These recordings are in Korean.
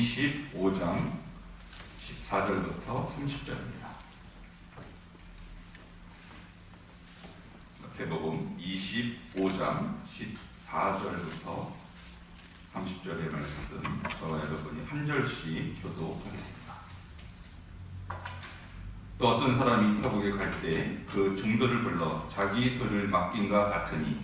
25장 14절부터 30절입니다. 마태복음 25장 14절부터 30절의 말씀 저와 여러분이 한 절씩 교독하겠습니다. 또 어떤 사람이 타국에 갈 때 그 종들을 불러 자기 소를 맡긴과 같으니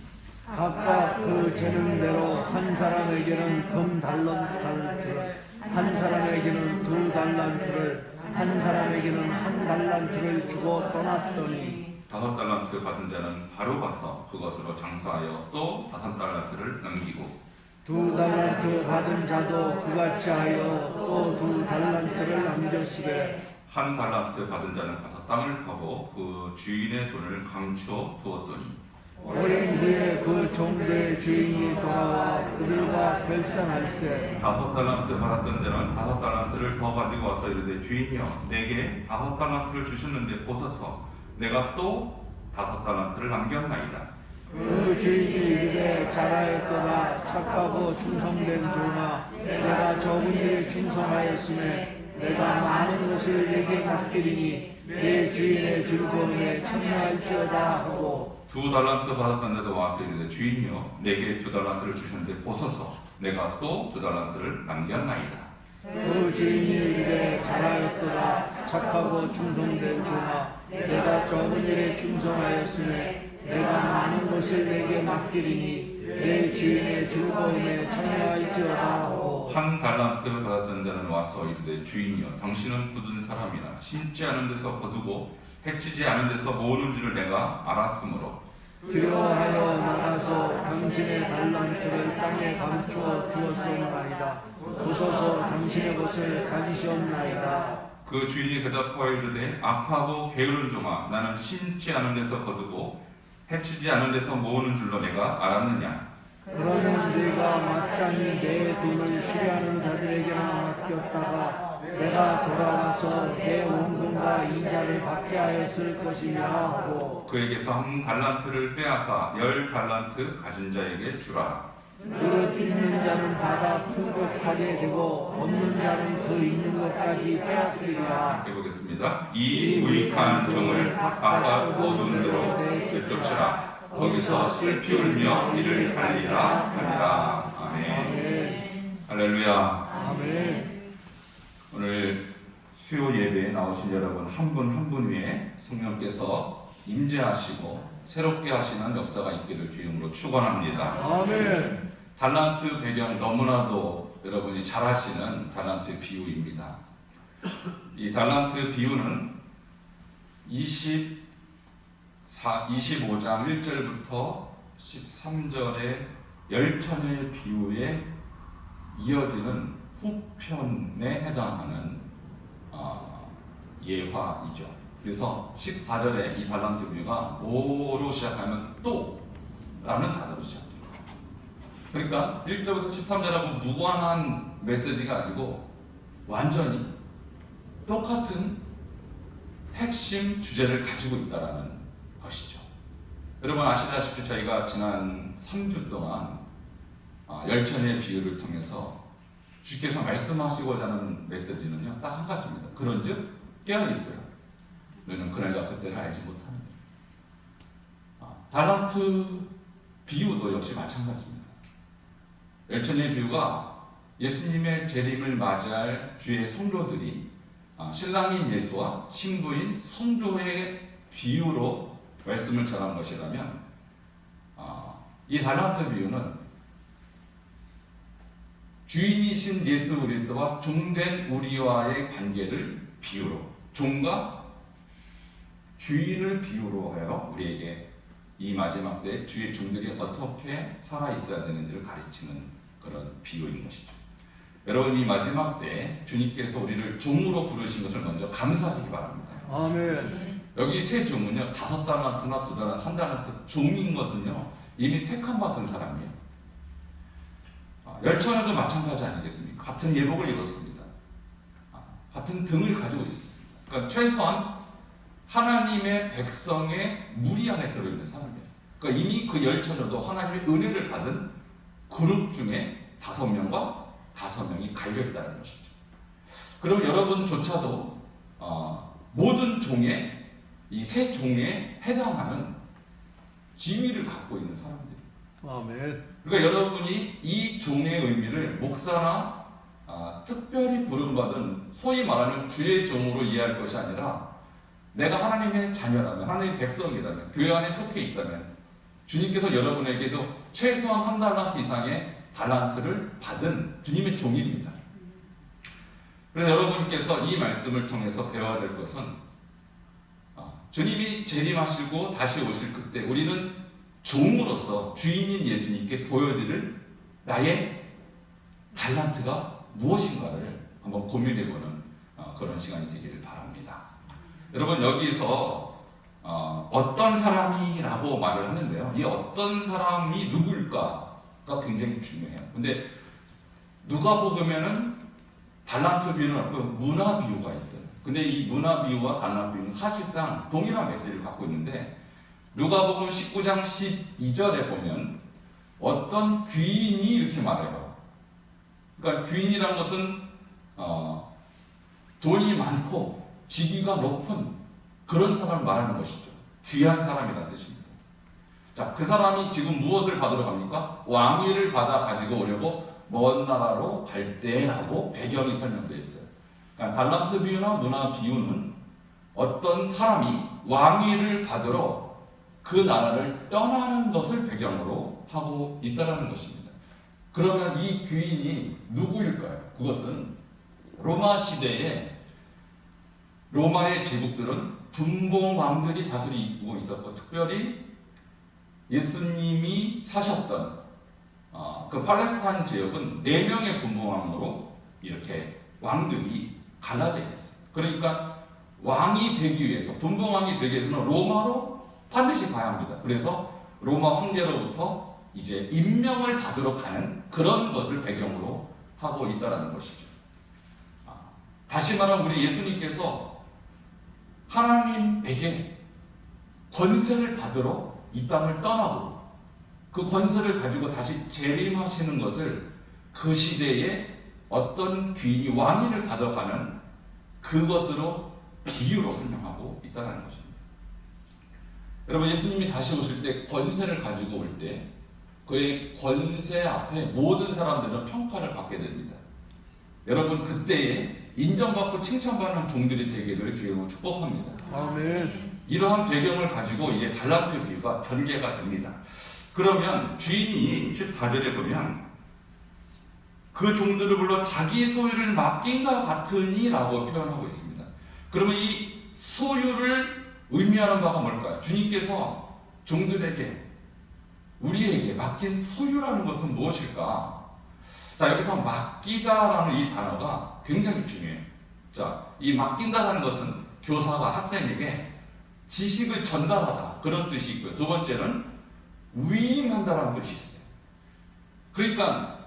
각각 그 재능대로 한 사람에게는 금 달란트를, 한 사람에게는 2달란트를, 한 사람에게는 1달란트를 주고 떠났더니 5달란트 받은 자는 바로 가서 그것으로 장사하여 또 5달란트를 남기고 2달란트 받은 자도 그같이 하여 또 2달란트를 남겼으되 1달란트 받은 자는 가서 땅을 파고 그 주인의 돈을 감추어 두었더니 어린 후에 그 종들의 주인이 돌아와 그들과 결산할세 5달란트 받았던 자는 5달란트를 더 가지고 와서 이르되 주인이여 내게 5달란트를 주셨는데 보소서 내가 또 5달란트를 남겼나이다. 그 주인이 이르되 잘하였도다 착하고 충성된 종아 내가 적은 일에 충성하였으매 내가 많은 것을 내게 맡기리니 내 주인의 즐거움에 참여할지어다 하고 2달란트 받았던 자도 와서 이르되 주인이여 내게 2달란트를 주셨는데 보소서 내가 또 2달란트를 남겼나이다. 그 주인이 이르되 잘하였도다 착하고 충성된 종아 내가 적은 일에 충성하였으매 내가 많은 것을 내게 맡기리니 내 주인의 즐거움에 참여할지어다 하고 1달란트 받았던 자는 와서 이르되 주인이여 당신은 굳은 사람이나 심지 않은 데서 거두고 해치지 않은 데서 모으는 줄을 내가 알았으므로 두려워하여 나가서 당신의 달란트를 땅에 감추어 두었사옵나이다. 보소서 당신의 것을 가지시옵나이다. 그 주인이 대답하여 이르되 악하고 게으른 종아 나는 심지 않은 데서 거두고 해치지 않은 데서 모으는 줄로 내가 알았느냐. 그러면 네가 마땅히 내 돈을 수리하는 자들에게나 맡겼다가 내가 돌아와서 내 원금과 이자를 받게 하였을 것이니라 하고 그에게서 1달란트를 빼앗아 10달란트 가진 자에게 주라. 그 있는 자는 받아 풍족하게 되고 없는 자는 그 있는 것까지 빼앗기리라. 해보겠습니다. 이 무익한 종을 바깥 모든 데로 내쫓으라. 거기서 슬피 울며 이를 갈리라 하니라. 아멘. 할렐루야. 아멘. 오늘 수요 예배에 나오신 여러분 한 분 한 분 위에 성령께서 임재하시고 새롭게 하시는 역사가 있기를 주님으로 축원합니다. 아멘. 달란트 배경 너무나도 여러분이 잘 아시는 달란트 비유입니다. 이 달란트 비유는 25장 1절부터 13절의 열처녀의 비유에 이어지는 후편에 해당하는 예화이죠. 그래서 14절에 이 달란트 비유가 뭐로 시작하면 또 라는 단어로 시작합니다. 그러니까 1절부터 13절하고 무관한 메시지가 아니고 완전히 똑같은 핵심 주제를 가지고 있다는 것이죠. 여러분 아시다시피 저희가 지난 3주 동안 열처녀의 비유를 통해서 주께서 말씀하시고자 하는 메시지는요 딱 한 가지입니다. 그런즉 깨어있어요. 너는 그날과 그때를 알지 못하는 달란트 비유도 역시 마찬가지입니다. 열처녀의 비유가 예수님의 재림을 맞이할 주의 성도들이 신랑인 예수와 신부인 성도의 비유로 말씀을 전한 것이라면 이 달란트 비유는 주인이신 예수 그리스도와 종된 우리와의 관계를 비유로 종과 주인을 비유로 하여 우리에게 이 마지막 때 주의 종들이 어떻게 살아 있어야 되는지를 가르치는 그런 비유인 것이죠. 여러분 이 마지막 때 주님께서 우리를 종으로 부르신 것을 먼저 감사하시기 바랍니다. 아멘. 여기 세 종은요 5달란트나 2달란트, 1달란트 종인 것은요 이미 택함 받은 사람이에요. 열처녀도 마찬가지 아니겠습니까? 같은 예복을 입었습니다. 같은 등을 가지고 있었습니다. 그러니까 최소한 하나님의 백성의 무리 안에 들어있는 사람이에요. 그러니까 이미 그 열처녀도 하나님의 은혜를 받은 그룹 중에 5명과 5명이 갈려있다는 것이죠. 그럼 여러분조차도 모든 종의 이 세 종에 해당하는 지위를 갖고 있는 사람들. 아멘. 그러니까 여러분이 이 종의 의미를 목사나 특별히 부름받은 소위 말하는 주의 종으로 이해할 것이 아니라 내가 하나님의 자녀라면, 하나님의 백성이라면, 교회 안에 속해 있다면 주님께서 여러분에게도 최소한 한 달란트 이상의 달란트를 받은 주님의 종입니다. 그래서 여러분께서 이 말씀을 통해서 배워야 될 것은 주님이 재림하시고 다시 오실 그때 우리는 종으로서 주인인 예수님께 보여드릴 나의 달란트가 무엇인가를 한번 고민해보는 그런 시간이 되기를 바랍니다. 여러분, 여기서 어떤 사람이라고 말을 하는데요. 이 어떤 사람이 누구일까가 굉장히 중요해요. 근데 누가복음에는 달란트 비유는 어떤 문화 비유가 있어요. 근데 이 문화 비유와 달란트 비유는 사실상 동일한 메시지를 갖고 있는데 누가복음 19장 12절에 보면 어떤 귀인이 이렇게 말해요. 그러니까 귀인이란 것은 돈이 많고 직위가 높은 그런 사람을 말하는 것이죠. 귀한 사람이라는 뜻입니다. 자, 그 사람이 지금 무엇을 받으러 갑니까? 왕위를 받아 가지고 오려고 먼 나라로 갈 때라고 배경이 설명되어 있어요. 그러니까 달란트 비유나 문화 비유는 어떤 사람이 왕위를 받으러 그 나라를 떠나는 것을 배경으로 하고 있다는 것입니다. 그러면 이 귀인이 누구일까요? 그것은 로마 시대에 로마의 제국들은 분봉왕들이 다스리고 있었고 특별히 예수님이 사셨던 그 팔레스타인 지역은 4명의 분봉왕으로 이렇게 왕들이 갈라져 있었어요. 그러니까 왕이 되기 위해서, 분봉왕이 되기 위해서는 로마로 반드시 가야 합니다. 그래서 로마 황제로부터 이제 임명을 받으러 가는 그런 것을 배경으로 하고 있다는 것이죠. 다시 말하면 우리 예수님께서 하나님에게 권세를 받으러 이 땅을 떠나고 그 권세를 가지고 다시 재림하시는 것을 그 시대에 어떤 귀인이 왕위를 받아가는 그것으로 비유로 설명하고 있다는 것입니다. 여러분, 예수님이 다시 오실 때 권세를 가지고 올 때 그의 권세 앞에 모든 사람들은 평가를 받게 됩니다. 여러분, 그때에 인정받고 칭찬받는 종들이 되기를 주님으로 축복합니다. 아멘. 이러한 배경을 가지고 이제 달란트 비유가 전개가 됩니다. 그러면 주인이 14절에 보면 그 종들을 불러 자기 소유를 맡긴 것 같으니 라고 표현하고 있습니다. 그러면 이 소유를 의미하는 바가 뭘까요? 주님께서 종들에게 우리에게 맡긴 소유라는 것은 무엇일까? 자, 여기서 맡기다라는 이 단어가 굉장히 중요해요. 자, 이 맡긴다라는 것은 교사가 학생에게 지식을 전달하다 그런 뜻이 있고요. 두 번째는 위임한다라는 뜻이 있어요. 그러니까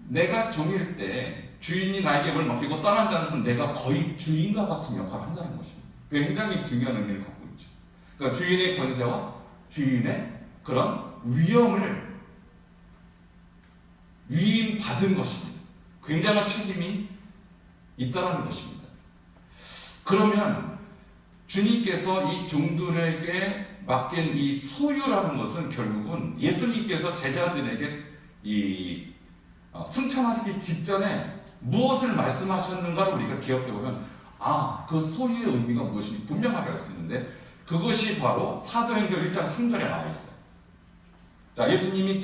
내가 종일 때 주인이 나에게 뭘 맡기고 떠난다는 것은 내가 거의 주인과 같은 역할을 한다는 것입니다. 굉장히 중요한 의미를 갖고 있죠. 그러니까 주인의 권세와 주인의 그런 위엄을 위임받은 것입니다. 굉장한 책임이 있다는 것입니다. 그러면 주님께서 이 종들에게 맡긴 이 소유라는 것은 결국은 예수님께서 제자들에게 승천하시기 직전에 무엇을 말씀하셨는가를 우리가 기억해보면 그 소유의 의미가 무엇인지 분명하게 알 수 있는데 그것이 바로 사도행전 1장 3절에 나와 있어요. 자, 예수님이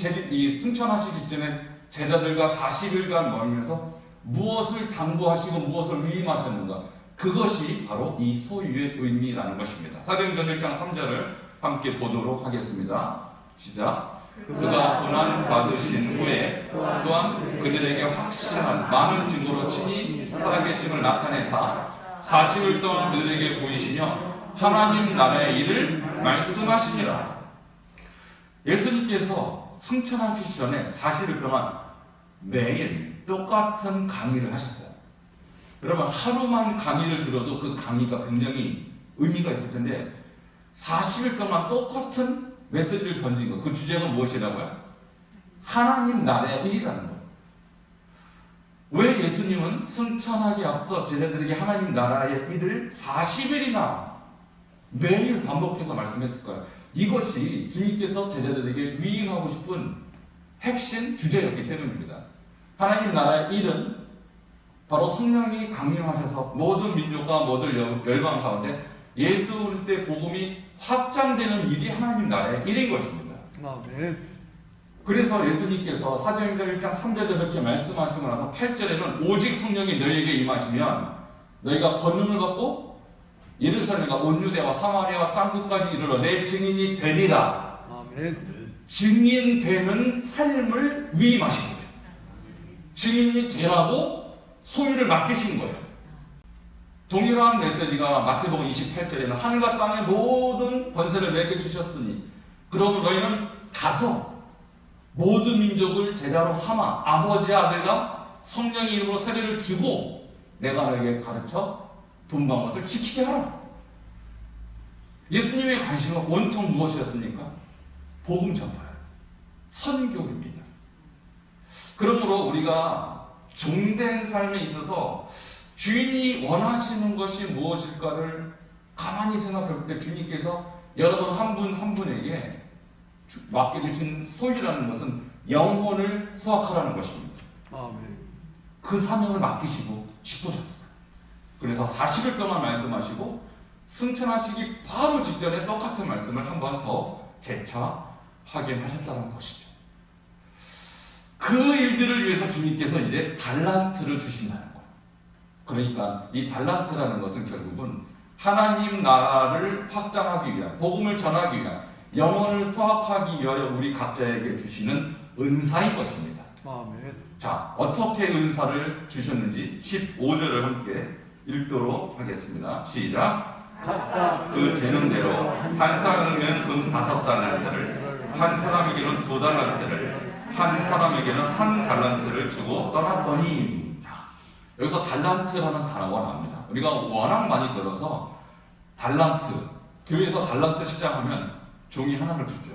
승천하시기 전에 제자들과 40일간 멀면서 무엇을 당부하시고 무엇을 위임하셨는가, 그것이 바로 이 소유의 의미라는 것입니다. 사도행전 1장 3절을 함께 보도록 하겠습니다. 시작. 그가 고난 받으신 후에 또한 그들에게 확실한 많은 증거로 친히 살아계심을 나타내사 40일 동안 그들에게 보이시며 하나님 나라의 일을 말씀하시니라. 예수님께서 승천하기 전에 40일 동안 매일 똑같은 강의를 하셨어요. 여러분, 하루만 강의를 들어도 그 강의가 굉장히 의미가 있을 텐데 40일 동안 똑같은 메시지를 던진 것, 그 주제는 무엇이라고요? 하나님 나라의 일이라는 거예요. 왜 예수님은 승천하기 앞서 제자들에게 하나님 나라의 일을 40일이나 매일 반복해서 말씀했을까요? 이것이 주님께서 제자들에게 위임하고 싶은 핵심 주제였기 때문입니다. 하나님 나라의 일은 바로 성령이 강림하셔서 모든 민족과 모든 열방 가운데 예수 그리스도의 복음이 확장되는 일이 하나님 나라의 일인 것입니다. 아멘. 그래서 예수님께서 사도행전 1장 3절에 이렇게 말씀하시고 나서 8절에는 오직 성령이 너희에게 임하시면 너희가 권능을 받고 예루살렘과 온 유대와 사마리아와 땅끝까지 이르러 내 증인이 되리라. 아멘. 증인되는 삶을 위임하신 거예요. 증인이 되라고 소유를 맡기신 거예요. 동일한 메시지가 마태복음 28절에는 하늘과 땅의 모든 권세를 내게 주셨으니 그러므로 너희는 가서 모든 민족을 제자로 삼아 아버지 아들과 성령의 이름으로 세례를 주고 내가 너에게 가르쳐 분부한 것을 지키게 하라. 예수님의 관심은 온통 무엇이었습니까? 복음 전파예요. 선교입니다. 그러므로 우리가 종된 삶에 있어서 주인이 원하시는 것이 무엇일까를 가만히 생각할 때 주님께서 여러분 한 분 한 분에게 맡겨주신 소유라는 것은 영혼을 수확하라는 것입니다. 아멘. 그 사명을 맡기시고 싶으셨어요. 그래서 40일 동안 말씀하시고 승천하시기 바로 직전에 똑같은 말씀을 한 번 더 재차 확인하셨다는 것이죠. 그 일들을 위해서 주님께서 이제 달란트를 주신다는 거예요. 그러니까 이 달란트라는 것은 결국은 하나님 나라를 확장하기 위한, 복음을 전하기 위한, 영혼을 수확하기 위하여 우리 각자에게 주시는 은사인 것입니다. 아멘. 자, 어떻게 은사를 주셨는지 15절을 함께 읽도록 하겠습니다. 시작. 각각 그 재능대로 한 사람에게는 금 5달란트를, 한 사람에게는 2달란트를, 한 사람에게는 1달란트를 주고 떠났더니, 자, 여기서 달란트라는 단어가 나옵니다. 우리가 워낙 많이 들어서 달란트, 교회에서 달란트 시작하면 종이 하나를 주죠.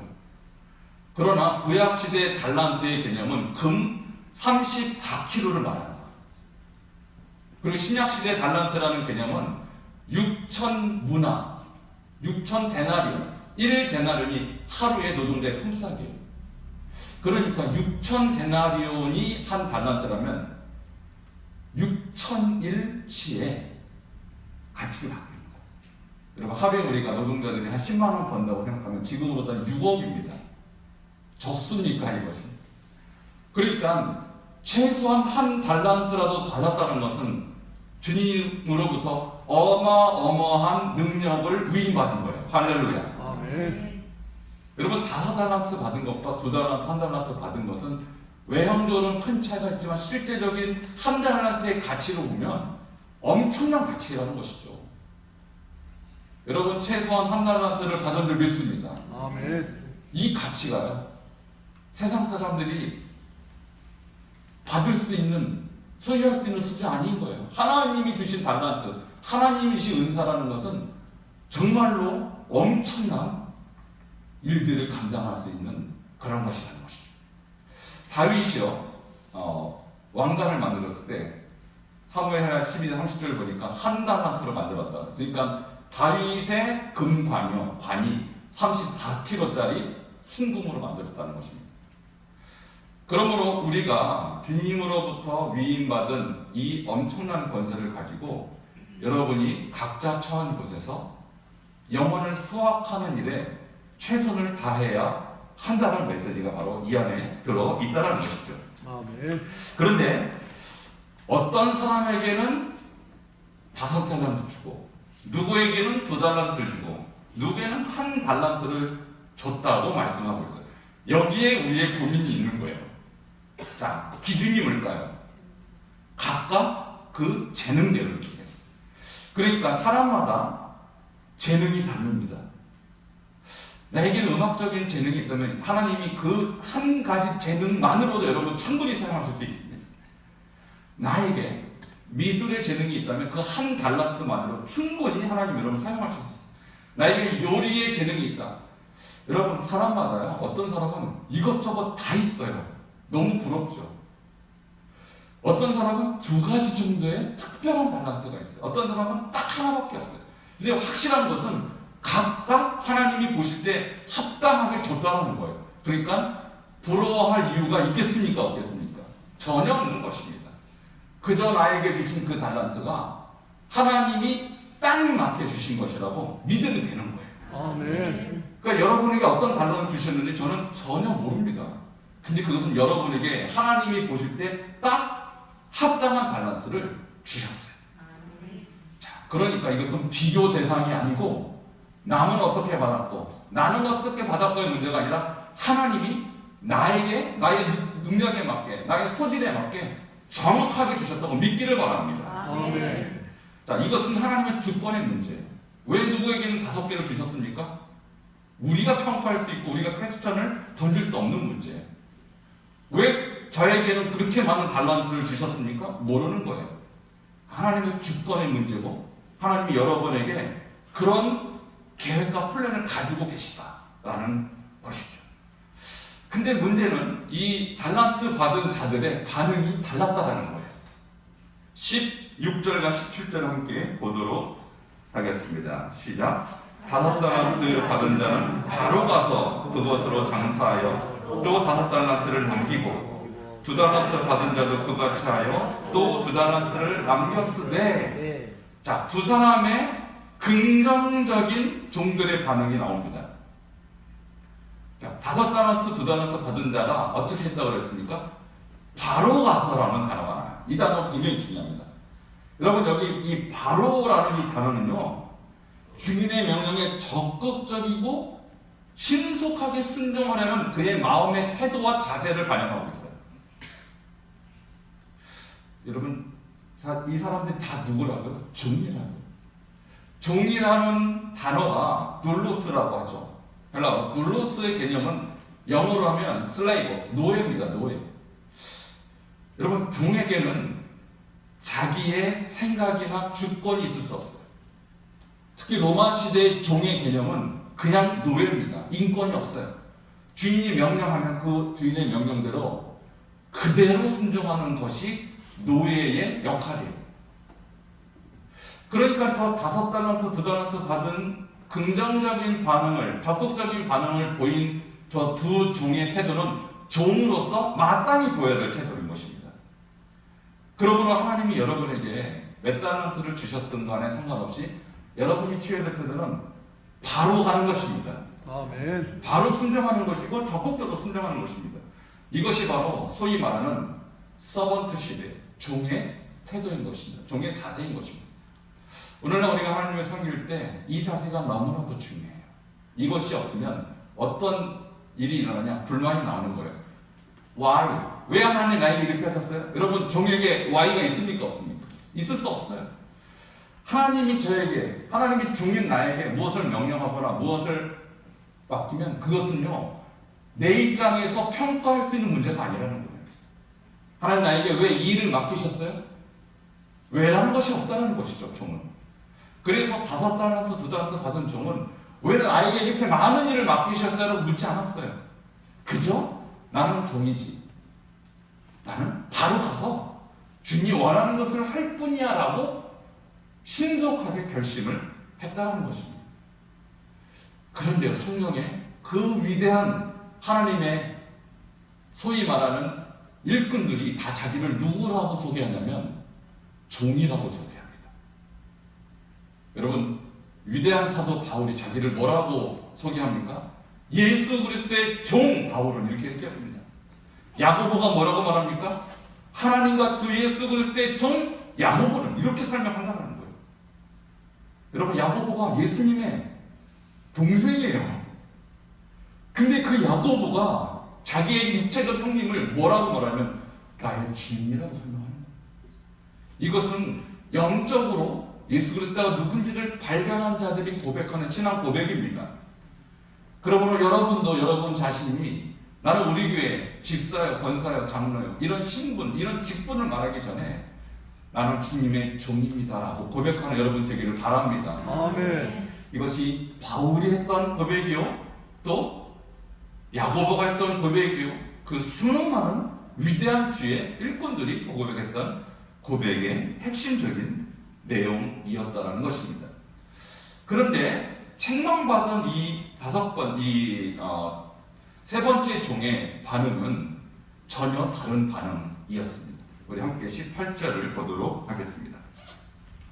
그러나 구약시대 달란트의 개념은 금 34kg를 말합니다. 그리고 신약시대 달란트라는 개념은 6,000문화, 6,000데나리온, 1데나리온이 하루의 노동자의 품삯이에요. 그러니까 6,000데나리온이 한 달란트라면 6,001치의 가치를 갖고 있는 거예요. 여러분, 하루에 우리가 노동자들이 한 10만 원 번다고 생각하면 지금으로 따지면 6억입니다. 적습니까 이것이? 그러니까 최소한 1달란트라도 받았다는 것은 주님으로부터 어마어마한 능력을 위임받은 거예요. 할렐루야. 아멘. 여러분 5달란트 받은 것과 2달란트, 1달란트 받은 것은 외형적으로는 큰 차이가 있지만 실제적인 1달란트의 가치로 보면 엄청난 가치라는 것이죠. 여러분 최소한 1달란트를 받은 줄 믿습니다. 아멘. 이 가치가요, 세상 사람들이 받을 수 있는, 소유할 수 있는 수준이 아닌 거예요. 하나님이 주신 달란트, 하나님이 주신 은사라는 것은 정말로 엄청난 일들을 감당할 수 있는 그런 것이라는 것이죠. 다윗이요, 왕관을 만들었을 때 사무엘하 12장 30절 보니까 1달란트로 만들었다. 그러니까 다윗의 금관이요, 관이 34kg짜리 순금으로 만들었다는 것입니다. 그러므로 우리가 주님으로부터 위임받은 이 엄청난 권세를 가지고 여러분이 각자 처한 곳에서 영혼을 수확하는 일에 최선을 다해야 한다는 메시지가 바로 이 안에 들어 있다는 것이죠. 아멘. 그런데 어떤 사람에게는 5달란트 주고 누구에게는 2달란트를 주고 누구에게는 1달란트를 줬다고 말씀하고 있어요. 여기에 우리의 고민이 있는 거예요. 자, 기준이 뭘까요? 각각 그 재능대로 이렇게 했어요. 그러니까 사람마다 재능이 다릅니다. 나에게는 음악적인 재능이 있다면 하나님이 그 한 가지 재능만으로도 여러분 충분히 사용하실 수 있습니다. 나에게 미술의 재능이 있다면 그 1달란트만으로 충분히 하나님 여러분 사용하실 수 있어요. 나에게 요리의 재능이 있다. 여러분 사람마다요, 어떤 사람은 이것저것 다 있어요. 너무 부럽죠. 어떤 사람은 두 가지 정도의 특별한 달란트가 있어요. 어떤 사람은 딱 하나밖에 없어요. 근데 확실한 것은 각각 하나님이 보실 때 합당하게 줬다는 거예요. 그러니까 부러워할 이유가 있겠습니까? 없겠습니까? 전혀 없는 것입니다. 그저 나에게 주신 그 달란트가 하나님이 딱 맞게 주신 것이라고 믿으면 되는 거예요. 아멘. 그러니까 여러분에게 어떤 달란트 주셨는지 저는 전혀 모릅니다. 근데 그것은 여러분에게 하나님이 보실 때 딱 합당한 달란트를 주셨어요. 자, 그러니까 이것은 비교 대상이 아니고 남은 어떻게 받았고 나는 어떻게 받았고의 문제가 아니라 하나님이 나에게 나의 능력에 맞게 나의 소질에 맞게 정확하게 주셨다고 믿기를 바랍니다. 아멘. 자, 이것은 하나님의 주권의 문제예요. 왜 누구에게는 5개를 주셨습니까? 우리가 평가할 수 있고 우리가 퀘스천을 던질 수 없는 문제예요. 왜 저에게는 그렇게 많은 달란트를 주셨습니까? 모르는 거예요. 하나님의 주권의 문제고 하나님이 여러분에게 그런 계획과 플랜을 가지고 계시다라는 것이죠. 근데 문제는 이 달란트 받은 자들의 반응이 달랐다라는 거예요. 16절과 17절 함께 보도록 하겠습니다. 시작. 5달란트 받은 자는 바로 가서 그것으로 장사하여 또 5달란트를 남기고 2달란트 받은 자도 그같이 하여 또 2달란트를 남겼으되. 네. 자, 두 사람의 긍정적인 종들의 반응이 나옵니다. 자, 5달란트, 2달란트 받은 자가 어떻게 했다고 그랬습니까? 바로 가서라는 단어가 나와요. 이 단어가 굉장히 중요합니다. 여러분, 여기 이 바로라는 이 단어는요, 주인의 명령에 적극적이고 신속하게 순종하려는 그의 마음의 태도와 자세를 반영하고 있어요. 여러분, 이 사람들이 다 누구라고요? 종이라고요. 종이라는 단어가 둘로스라고 하죠. 헬라어 둘로스의 개념은 영어로 하면 슬레이버, 노예입니다. 노예. 여러분, 종에게는 자기의 생각이나 주권이 있을 수 없어요. 특히 로마 시대의 종의 개념은 그냥 노예입니다. 인권이 없어요. 주인이 명령하면 그 주인의 명령대로 그대로 순종하는 것이 노예의 역할이에요. 그러니까 저 5달란트, 2달란트 받은 긍정적인 반응을, 적극적인 반응을 보인 저 두 종의 태도는 종으로서 마땅히 보여야 될 태도인 것입니다. 그러므로 하나님이 여러분에게 몇 달란트를 주셨든 간에 상관없이 여러분이 취해야 될 태도는 바로 가는 것입니다. 아멘. 바로 순종하는 것이고 적극적으로 순종하는 것입니다. 이것이 바로 소위 말하는 서번트 시대, 종의 태도인 것입니다. 종의 자세인 것입니다. 오늘날 우리가 하나님을 섬길 때 이 자세가 너무나도 중요해요. 이것이 없으면 어떤 일이 일어나냐? 불만이 나오는 거예요. Why? 왜 하나님 나에게 이렇게 하셨어요? 여러분, 종에게 Why가 있습니까? 없습니까? 있을 수 없어요. 하나님이 저에게, 하나님이 종인 나에게 무엇을 명령하거나 무엇을 맡기면 그것은요, 내 입장에서 평가할 수 있는 문제가 아니라는 거예요. 하나님 나에게 왜 이 일을 맡기셨어요? 왜라는 것이 없다는 것이죠, 종은. 그래서 5달란트, 2달란트 받은 종은 왜 나에게 이렇게 많은 일을 맡기셨어요? 라고 묻지 않았어요. 그저 나는 종이지. 나는 바로 가서 주님이 원하는 것을 할 뿐이야 라고 신속하게 결심을 했다는 것입니다. 그런데요, 성경에 그 위대한 하나님의 소위 말하는 일꾼들이 다 자기를 누구라고 소개하냐면 종이라고 소개합니다. 여러분, 위대한 사도 바울이 자기를 뭐라고 소개합니까? 예수 그리스도의 종 바울은 이렇게 얘기합니다. 야고보가 뭐라고 말합니까? 하나님과 주 예수 그리스도의 종 야고보는 이렇게 설명한다는 거예요. 여러분, 야고보가 예수님의 동생이에요. 근데 그 야고보가 자기의 육체적 형님을 뭐라고 말하면 나의 주인이라고 설명하는 거예요. 이것은 영적으로 예수 그리스도가 누군지를 발견한 자들이 고백하는 신앙 고백입니다. 그러므로 여러분도 여러분 자신이 나는 우리 교회 집사요, 권사요, 장로요 이런 신분, 이런 직분을 말하기 전에 나는 주님의 종입니다라고 고백하는 여러분 되기를 바랍니다. 아멘. 이것이 바울이 했던 고백이요, 또 야고보가 했던 고백이요, 그 수많은 위대한 주의 일꾼들이 고백했던 고백의 핵심적인 내용이었다는 것입니다. 그런데 책망받은 세 번째 종의 반응은 전혀 다른 반응이었습니다. 우리 함께 18절을 보도록 하겠습니다.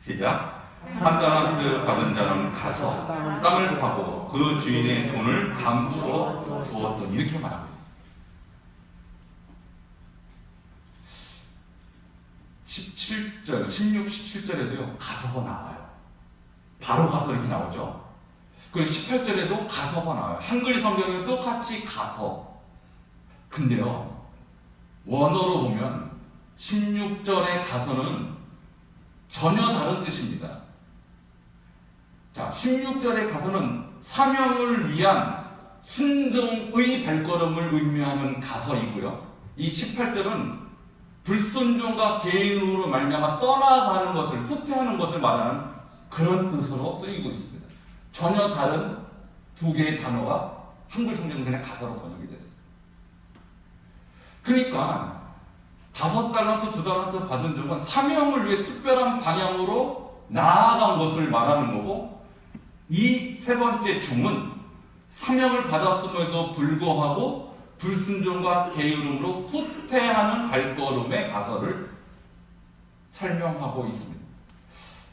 시작. 한 달란트 받은 자는 가서 땅을 파고 그 주인의 돈을 감추어 두었더니, 이렇게 말하고 있습니다. 16, 17절에도요 가서가 나와요. 바로 가서 이렇게 나오죠. 그리고 18절에도 가서가 나와요. 한글 성경은 똑같이 가서. 근데요, 원어로 보면 16절의 가서는 전혀 다른 뜻입니다. 자, 16절의 가서는 사명을 위한 순종의 발걸음을 의미하는 가서이고요. 이 18절은 불순종과 개인으로 말미암아 떠나가는 것을, 후퇴하는 것을 말하는 그런 뜻으로 쓰이고 있습니다. 전혀 다른 두 개의 단어가 한글 성경은 그냥 가서로 번역이 됐어요. 그러니까 5달란트, 2달란트 받은 종은 사명을 위해 특별한 방향으로 나아간 것을 말하는 거고, 이 세 번째 종은 사명을 받았음에도 불구하고 불순종과 게으름으로 후퇴하는 발걸음의 가서를 설명하고 있습니다.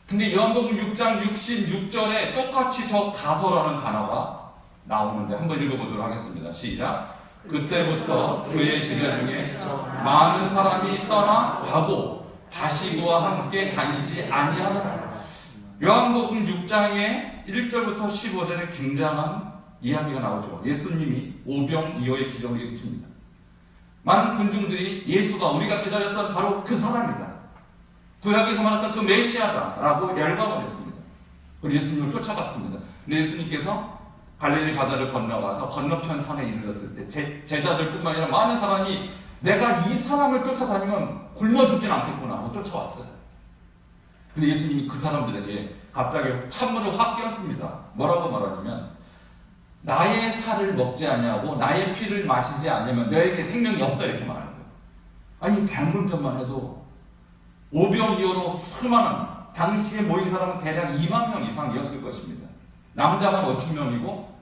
근데 요한복음 6장 66절에 똑같이 저 가서라는 단어가 나오는데 한번 읽어보도록 하겠습니다. 시작. 그때부터 그의 제자 중에 많은 사람이 떠나가고 다시 그와 함께 다니지 아니하더라. 요한복음 6장의 1절부터 15절에 굉장한 이야기가 나오죠. 예수님이 오병이어의 기적을 일으킵니다. 많은 군중들이 예수가 우리가 기다렸던 바로 그 사람이다, 구약에서 말했던 그 메시아다라고 열광을 했습니다. 그리고 예수님을 쫓아갔습니다. 근데 예수님께서 갈릴리 바다를 건너가서 건너편 산에 이르렀을 때 제자들뿐만 아니라 많은 사람이 내가 이 사람을 쫓아다니면 굶어 죽진 않겠구나 하고 쫓아왔어요. 근데 예수님이 그 사람들에게 갑자기 찬물을 확 끼얹습니다. 뭐라고 말하냐면, 나의 살을 먹지 아니하고 나의 피를 마시지 않으면 너에게 생명이 없다, 이렇게 말하는 거예요. 아니, 방금 전만 해도 오병이어로 수많은, 당시에 모인 사람은 대략 2만 명 이상이었을 것입니다. 남자만 5천 명이고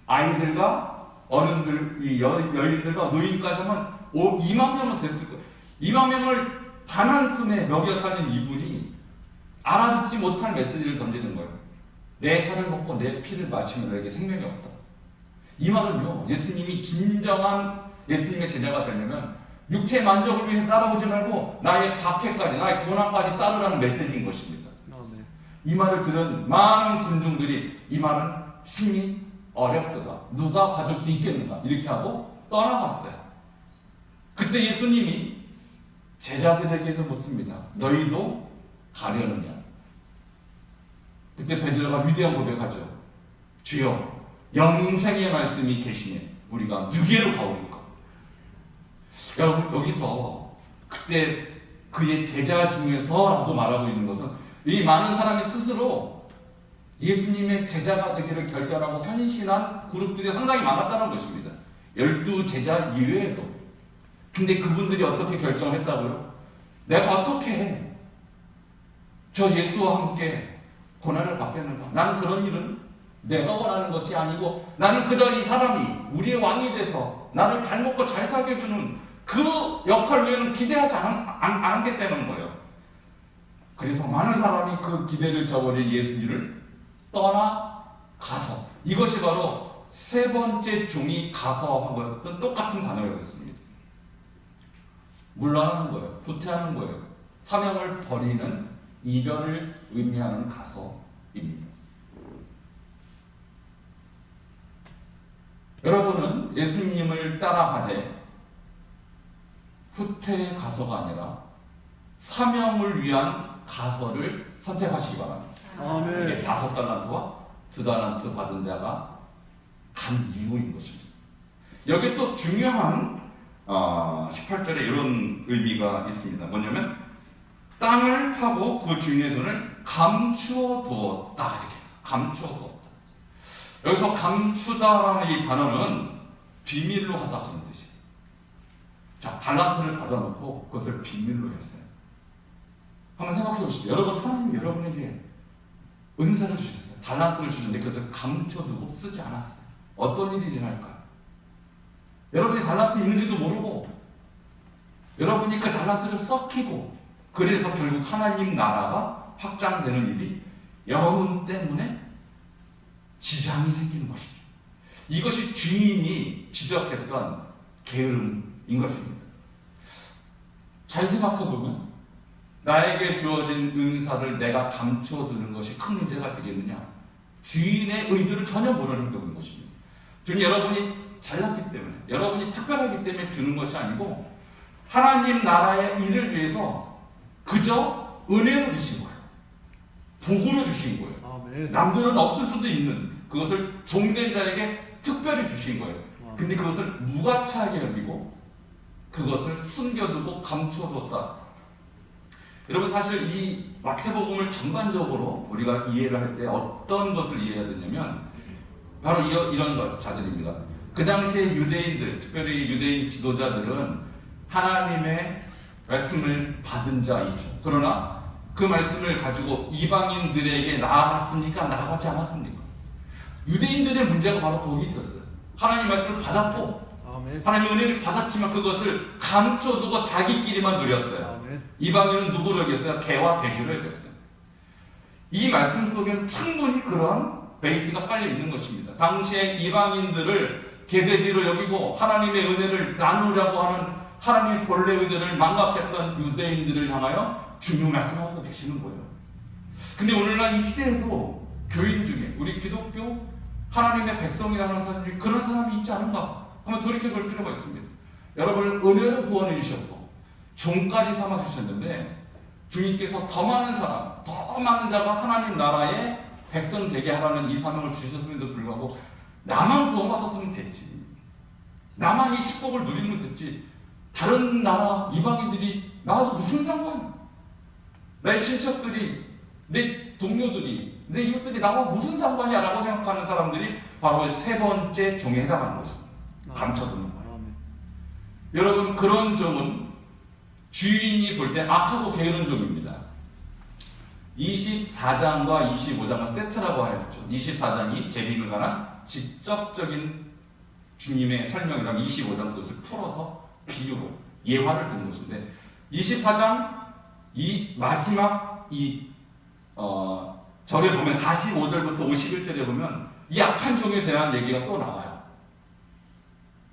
아이들과 어른들, 여인들과 노인까지 하면 2만 명은 됐을 거예요. 2만 명을 단 한숨에 먹여 살린 이분이 알아듣지 못할 메시지를 던지는 거예요. 내 살을 먹고 내 피를 마시면 너에게 생명이 없다. 이 말은요, 예수님이 진정한 예수님의 제자가 되려면 육체 만족을 위해 따라오지 말고 나의 박해까지, 나의 고난까지 따르라는 메시지인 것입니다. 이 말을 들은 많은 군중들이 이 말은 심히 어렵도다, 누가 받을 수 있겠는가, 이렇게 하고 떠나갔어요. 그때 예수님이 제자들에게도 묻습니다. 너희도 가려느냐? 그때 베드로가 위대한 고백하죠. 주여, 영생의 말씀이 계시네 우리가 누구로 가오리까? 여러분, 여기서 그때 그의 제자 중에서라고 말하고 있는 것은 이 많은 사람이 스스로 예수님의 제자가 되기를 결단하고 헌신한 그룹들이 상당히 많았다는 것입니다. 12제자 이외에도. 근데 그분들이 어떻게 결정을 했다고요? 내가 어떻게 저 예수와 함께 고난을 받겠는가? 나는 그런 일은 내가 원하는 것이 아니고, 나는 그저 이 사람이 우리의 왕이 돼서 나를 잘 먹고 잘 살게 해주는 그 역할 외에는 기대하지 않겠다는 거예요. 그래서 많은 사람이 그 기대를 저버린 예수님을 떠나가서, 이것이 바로 세 번째 종이 가서 하고 똑같은 단어였습니다. 물러나는 거예요. 후퇴하는 거예요. 사명을 버리는, 이별을 의미하는 가서입니다. 여러분은 예수님을 따라가되 후퇴의 가서가 아니라 사명을 위한 가서를 선택하시기 바랍니다. 아멘. 이게 5달란트와 2달란트 받은 자가 간 이유인 것입니다. 여기 또 중요한 18절에 이런 의미가 있습니다. 뭐냐면 땅을 파고 그 주인의 돈을 감추어 두었다, 이렇게 해서 감추어 두었다. 여기서 감추다라는 이 단어는 비밀로 하다 그런 뜻이에요. 자, 달란트를 받아놓고 그것을 비밀로 했어요. 한번 생각해 보십시오. 여러분, 하나님 여러분에게 은사를 주셨어요. 달란트를 주셨는데 그것을 감춰두고 쓰지 않았어요. 어떤 일이 일어날까요? 여러분이 달란트 있는지도 모르고 여러분이 그 달란트를 썩히고 그래서 결국 하나님 나라가 확장되는 일이 여러분 때문에 지장이 생기는 것이죠. 이것이 주인이 지적했던 게으름인 것입니다. 잘 생각해보면 나에게 주어진 은사를 내가 감춰두는 것이 큰 문제가 되겠느냐? 주인의 의도를 전혀 모르는 행동인 것입니다. 주님, 여러분이 잘났기 때문에, 여러분이 특별하기 때문에 주는 것이 아니고 하나님 나라의 일을 위해서 그저 은혜로 주신 거예요. 복으로 주신 거예요. 아멘. 남들은 없을 수도 있는 그것을 종된 자에게 특별히 주신 거예요. 근데 그것을 무가치하게 여기고 그것을 숨겨두고 감춰두었다. 여러분, 사실 이 마태복음을 전반적으로 우리가 이해를 할 때 어떤 것을 이해해야 되냐면 바로 이런 자들입니다. 그 당시에 유대인들, 특별히 유대인 지도자들은 하나님의 말씀을 받은 자이죠. 그러나 그 말씀을 가지고 이방인들에게 나아갔습니까? 나아가지 않았습니까? 유대인들의 문제가 바로 거기 있었어요. 하나님 말씀을 받았고 아멘. 하나님의 은혜를 받았지만 그것을 감춰두고 자기끼리만 누렸어요. 아멘. 이방인은 누구를 여겼어요? 개와 돼지를 여겼어요. 이 말씀 속에는 충분히 그러한 베이스가 깔려 있는 것입니다. 당시에 이방인들을 개돼지로 여기고 하나님의 은혜를 나누려고 하는 하나님의 본래 은혜를 망각했던 유대인들을 향하여 주님 말씀하고 계시는 거예요. 근데 오늘날 이 시대에도 교인 중에 우리 기독교 하나님의 백성이라는 사람이 그런 사람이 있지 않은가 한번 돌이켜볼 필요가 있습니다. 여러분을 은혜로 구원해 주셨고 종까지 삼아 주셨는데 주님께서 더 많은 사람, 더 많은 자가 하나님 나라의 백성 되게 하라는 이 사명을 주셨음에도 불구하고 나만 구원받았으면 됐지, 나만 이 축복을 누리면 됐지, 다른 나라 이방인들이 나하고 무슨 상관이야? 내 친척들이, 내 동료들이, 내 이웃들이 나하고 무슨 상관이야? 라고 생각하는 사람들이 바로 세 번째 종에 해당하는 것입니다. 감춰두는 거예요. 여러분, 그런 종은 주인이 볼 때 악하고 게으른 종입니다. 24장과 25장은 세트라고 하였죠. 24장이 재림을 관한 직접적인 주님의 설명이라면 25장은 그것을 풀어서 비유로 예화를 든 것인데 24장 이 마지막 절에 보면 45절부터 51절에 보면 이 악한 종에 대한 얘기가 또 나와요.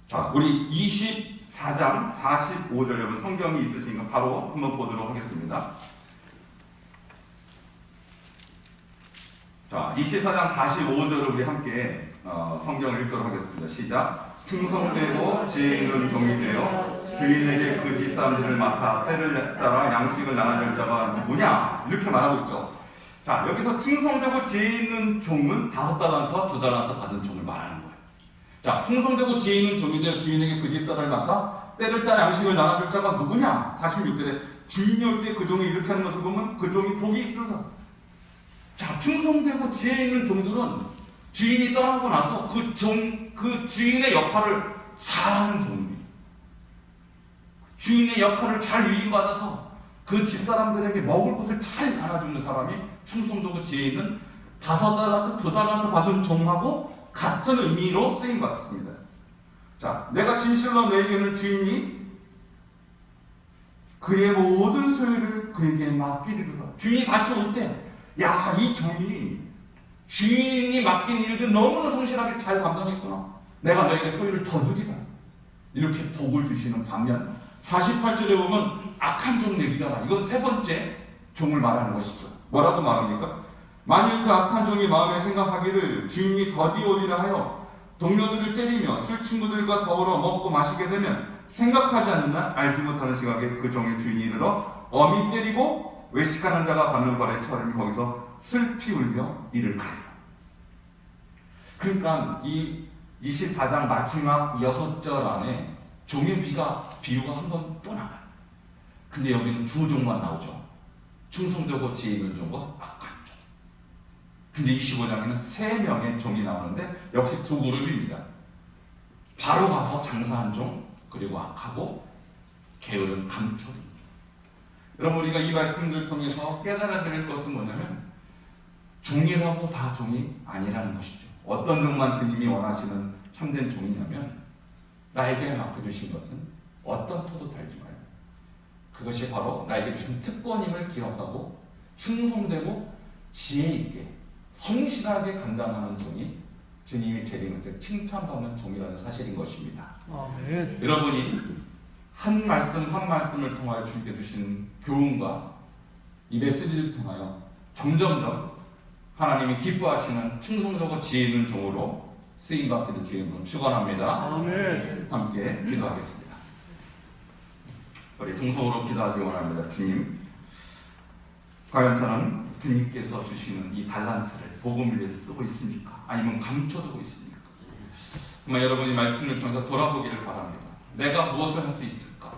자, 우리 24장 45절 여러분 성경이 있으시니까 바로 한번 보도록 하겠습니다. 자, 24장 45절을 우리 함께 성경을 읽도록 하겠습니다. 시작. 충성되고 지혜 있는 종이 되어 주인에게 그 집사람들을 맡아 때를 따라 양식을 나눠줄 자가 누구냐? 이렇게 말하고 있죠. 자, 여기서 충성되고 지혜 있는 종은 5달란트와 2달란트 받은 종을 말하는 거예요. 자, 충성되고 지혜 있는 종이 되어 주인에게 그 집사람을 맡아 때를 따라 양식을 나눠줄 자가 누구냐? 46절에 주인이 올 때 그 종이 이렇게 하는 것을 보면 그 종이 복이 있으리라. 자, 충성되고 지혜 있는 종들은 주인이 떠나고 나서 그 주인의 역할을 잘하는 종입니다. 주인의 역할을 잘 위임받아서 그 집사람들에게 먹을 것을 잘 나눠주는 사람이 충성되고 지혜 있는 5달란트, 2달란트 받은 종하고 같은 의미로 쓰임받습니다. 자, 내가 진실로 너에게는 주인이 그의 모든 소유를 그에게 맡기리로다. 주인이 다시 올 때 야, 이 종이 주인이 맡긴 일들 너무나 성실하게 잘 감당했구나. 내가 너에게 소유를 더 주리라. 이렇게 복을 주시는 반면 48절에 보면 악한 종 내기가라. 이건 세 번째 종을 말하는 것이죠. 뭐라고 말합니까? 만일 그 악한 종이 마음에 생각하기를 주인이 더디 오리라 하여 동료들을 때리며 술 친구들과 더불어 먹고 마시게 되면 생각하지 않는 날 알지 못하는 시각에 그 종의 주인이 이르러 엄히 때리고 외식하는 자가 받는 벌에 처하니 거기서 슬피 울며 이를 갈리라. 그러니까 이 24장 마지막 6절 안에 종의 비유가 한 번 또 나와요. 근데 여기는 2종만 나오죠. 충성되고 지혜 있는 종과 악한 종. 근데 25장에는 3명의 종이 나오는데 역시 2그룹입니다. 바로 가서 장사한 종, 그리고 악하고 게으른 감춰입니다. 여러분, 우리가 이 말씀들을 통해서 깨달아야 될 것은 뭐냐면 종이라고 다 종이 아니라는 것이죠. 어떤 종만 주님이 원하시는 참된 종이냐면 나에게 맡겨주신 것은 어떤 토도 달지 마요. 그것이 바로 나에게 주신 특권임을 기억하고 충성되고 지혜 있게 성실하게 감당하는 종이 주님이 재림할 칭찬받는 종이라는 사실인 것입니다. 아멘. 여러분이 한 말씀 한 말씀을 통하여 주님께 주신 교훈과 이 메시지를 통하여 점점점 하나님이 기뻐하시는 충성되고 지혜 있는 종으로 쓰임받게 될 주의 이름으로 축원합니다. 아멘. 함께 기도하겠습니다. 우리 동성으로 기도하기 원합니다. 주님, 과연 저는 주님께서 주시는 이 달란트를 복음을 위해서 쓰고 있습니까? 아니면 감춰두고 있습니까? 정말 여러분이 말씀을 통해서 돌아보기를 바랍니다. 내가 무엇을 할 수 있을까?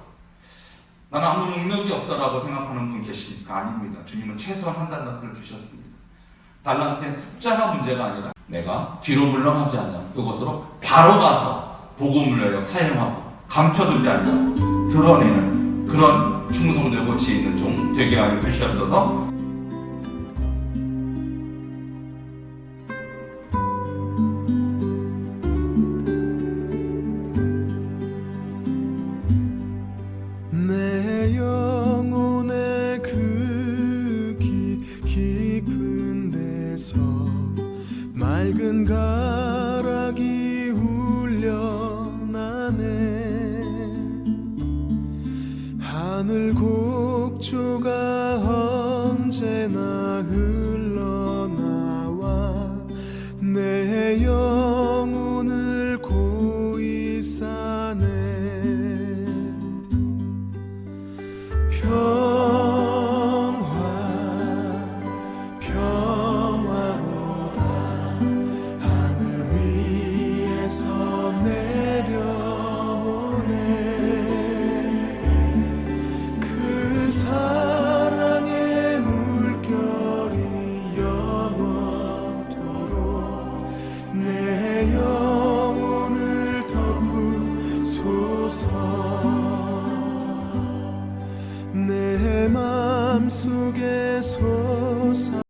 나는 아무 능력이 없어라고 생각하는 분 계십니까? 아닙니다. 주님은 최소한 한 달란트를 주셨습니다. 달란트의 숫자가 문제가 아니라 내가 뒤로 물러나지 않냐, 그것으로 바로 가서 복음을 위하여 사용하고 감춰두지 않냐 드러내는 그런 충성되고 지혜 있는 종 되게 하여 주시옵소서. 내 영혼의 그 깊은 데서 맑은 가락이 울려나네. 하늘 곡조가 언제나 흘러나와 내 영혼을 고이 싸네.